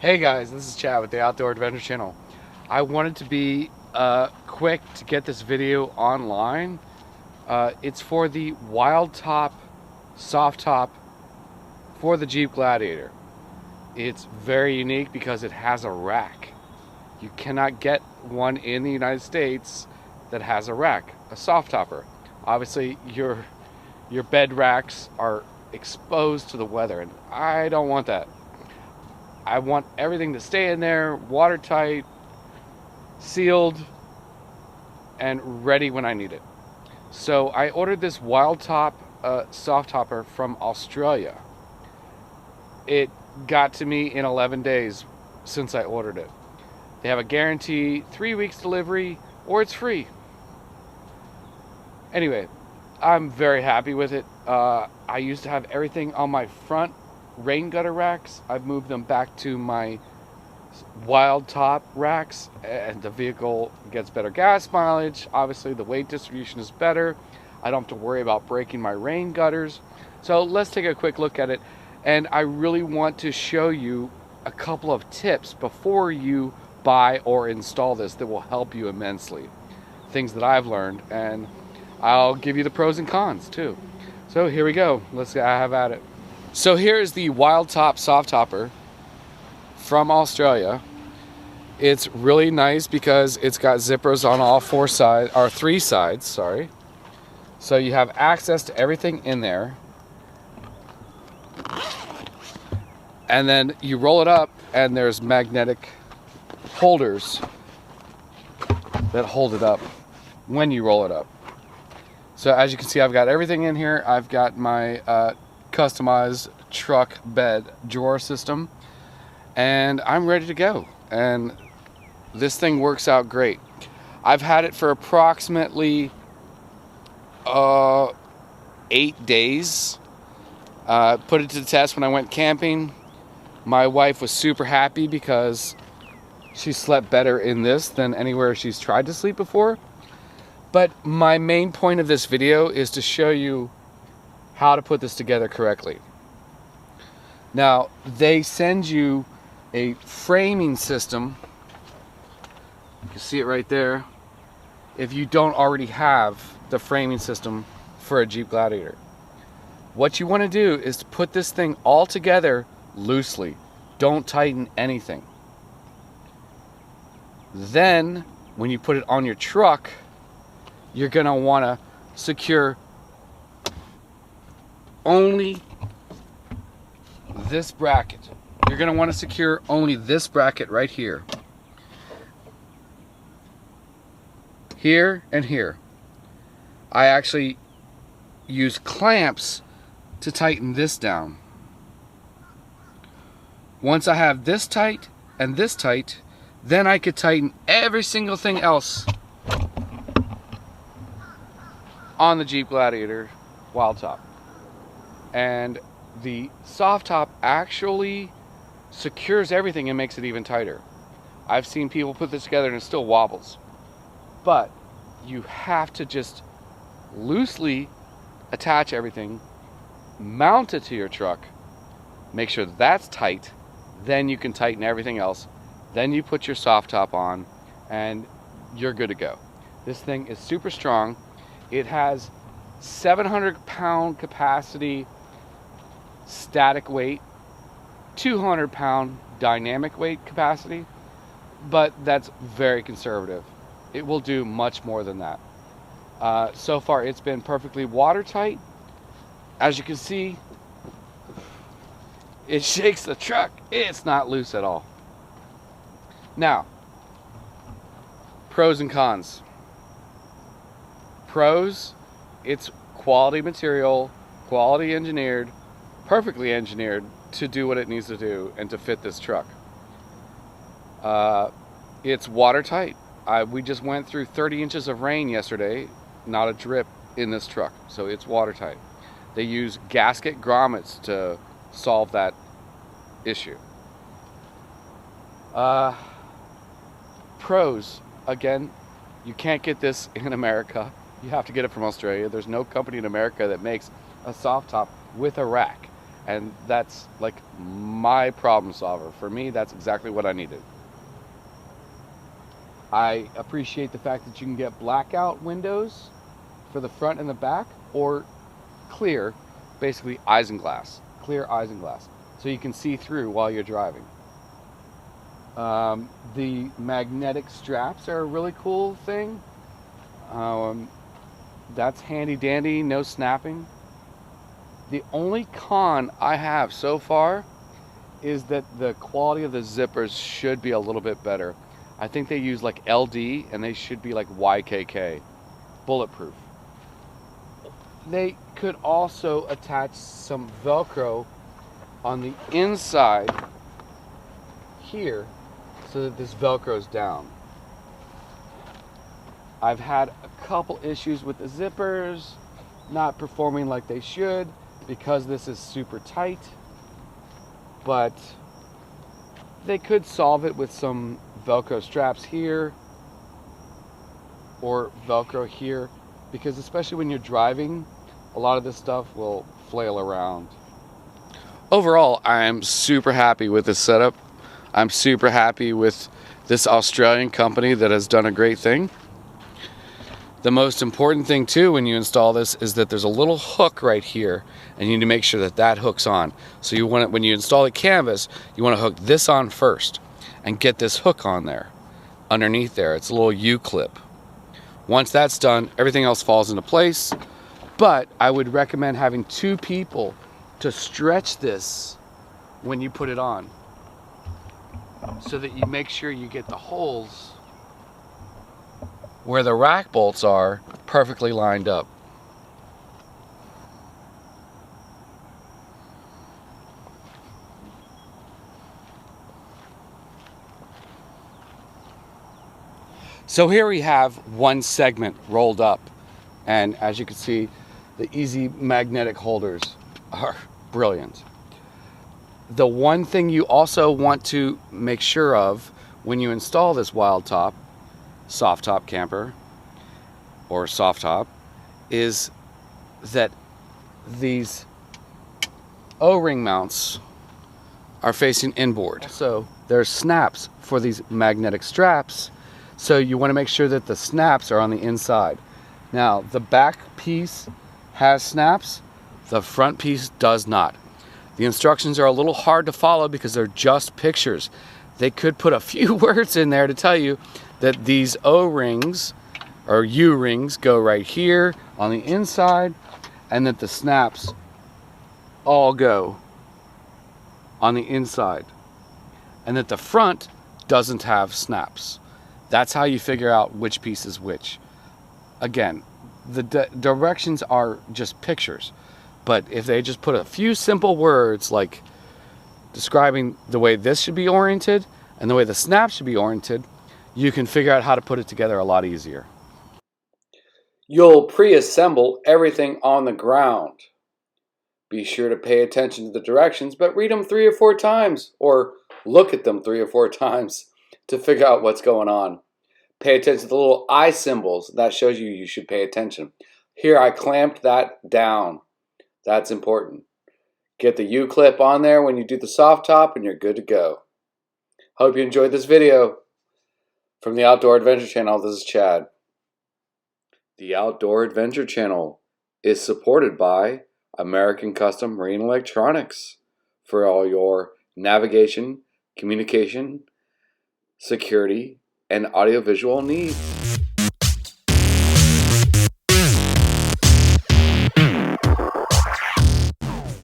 Hey guys, this is Chad with the Outdoor Adventure Channel. I wanted to be quick to get this video online. It's for the WILDTOP Soft Top for the Jeep Gladiator. It's very unique because it has a rack. You cannot get one in the United States that has a rack, a soft topper. Obviously your bed racks are exposed to the weather, and I don't want that. I want everything to stay in there, watertight, sealed, and ready when I need it. So I ordered this WILDTOP soft topper from Australia. It got to me in 11 days since I ordered it. They have a guarantee, 3 weeks delivery, or it's free. Anyway, I'm very happy with it. I used to have everything on my front rain gutter racks. I've moved them back to my WILDTOP racks, and the vehicle gets better gas mileage. Obviously the weight distribution is better. I don't have to worry about breaking my rain gutters. So let's take a quick look at it, and I really want to show you a couple of tips before you buy or install this that will help you immensely. Things that I've learned, and I'll give you the pros and cons too. So here we go. Let's have at it. So here's the WILDTOP soft topper from Australia. It's really nice because it's got zippers on all four sides, or three sides, sorry. So you have access to everything in there. And then you roll it up, and there's magnetic holders that hold it up when you roll it up. So as you can see, I've got everything in here. I've got my customized truck bed drawer system, and I'm ready to go. And this thing works out great. I've had it for approximately 8 days. Put it to the test when I went camping. My wife was super happy because she slept better in this than anywhere she's tried to sleep before. But my main point of this video is to show you how to put this together correctly. Now, they send you a framing system. You can see it right there. If you don't already have the framing system for a Jeep Gladiator, what you want to do is to put this thing all together loosely. Don't tighten anything. Then, when you put it on your truck, you're going to want to secure only this bracket. You're going to want to secure only this bracket right here. Here and here. I actually use clamps to tighten this down. Once I have this tight and this tight, then I could tighten every single thing else on the Jeep Gladiator WILDTOP. And the soft top actually secures everything and makes it even tighter. I've seen people put this together and it still wobbles. But you have to just loosely attach everything, mount it to your truck, make sure that's tight, then you can tighten everything else. Then you put your soft top on and you're good to go. This thing is super strong. It has 700-pound capacity static weight, 200-pound dynamic weight capacity, but that's very conservative. It will do much more than that. So far it's been perfectly watertight. As you can see, it shakes the truck. It's not loose at all. Now, pros and cons. Pros, it's quality material, quality engineered, perfectly engineered to do what it needs to do and to fit this truck. It's watertight. We just went through 30 inches of rain yesterday, not a drip in this truck, so it's watertight. They use gasket grommets to solve that issue. Pros, again, you can't get this in America. You have to get it from Australia. There's no company in America that makes a soft top with a rack. And that's like my problem solver. For me, that's exactly what I needed. I appreciate the fact that you can get blackout windows for the front and the back, or clear, basically isinglass, clear isinglass, so you can see through while you're driving. The magnetic straps are a really cool thing. That's handy dandy, no snapping. The only con I have so far is that the quality of the zippers should be a little bit better. I think they use like LD and they should be like YKK, bulletproof. They could also attach some Velcro on the inside here so that this Velcro's down. I've had a couple issues with the zippers not performing like they should because this is super tight, but they could solve it with some Velcro straps here or Velcro here, because especially when you're driving, a lot of this stuff will flail around. Overall, I'm super happy with this setup. I'm super happy with this Australian company that has done a great thing. The most important thing too when you install this is that there's a little hook right here, and you need to make sure that that hooks on. So you want it, when you install the canvas, you want to hook this on first and get this hook on there. Underneath there, it's a little U-clip. Once that's done, everything else falls into place. But I would recommend having 2 people to stretch this when you put it on, so that you make sure you get the holes where the rack bolts are perfectly lined up. So here we have one segment rolled up, and as you can see, the easy magnetic holders are brilliant. The one thing you also want to make sure of when you install this WILDTOP soft top camper or soft top is that these O-ring mounts are facing inboard. So there's snaps for these magnetic straps, so you want to make sure that the snaps are on the inside. Now the back piece has snaps, the front piece does not. The instructions are a little hard to follow because they're just pictures. They could put a few words in there to tell you that these O-rings or U-rings go right here on the inside, and that the snaps all go on the inside, and that the front doesn't have snaps. That's how you figure out which piece is which. Again, the directions are just pictures, but if they just put a few simple words like describing the way this should be oriented and the way the snap should be oriented, you can figure out how to put it together a lot easier. You'll pre-assemble everything on the ground. Be sure to pay attention to the directions, but read them 3 or 4 times, or look at them 3 or 4 times to figure out what's going on. Pay attention to the little eye symbols. That shows you should pay attention. Here I clamped that down. That's important. Get the U-clip on there when you do the soft top and you're good to go. Hope you enjoyed this video. From the Outdoor Adventure Channel, this is Chad. The Outdoor Adventure Channel is supported by American Custom Marine Electronics for all your navigation, communication, security, and audiovisual needs.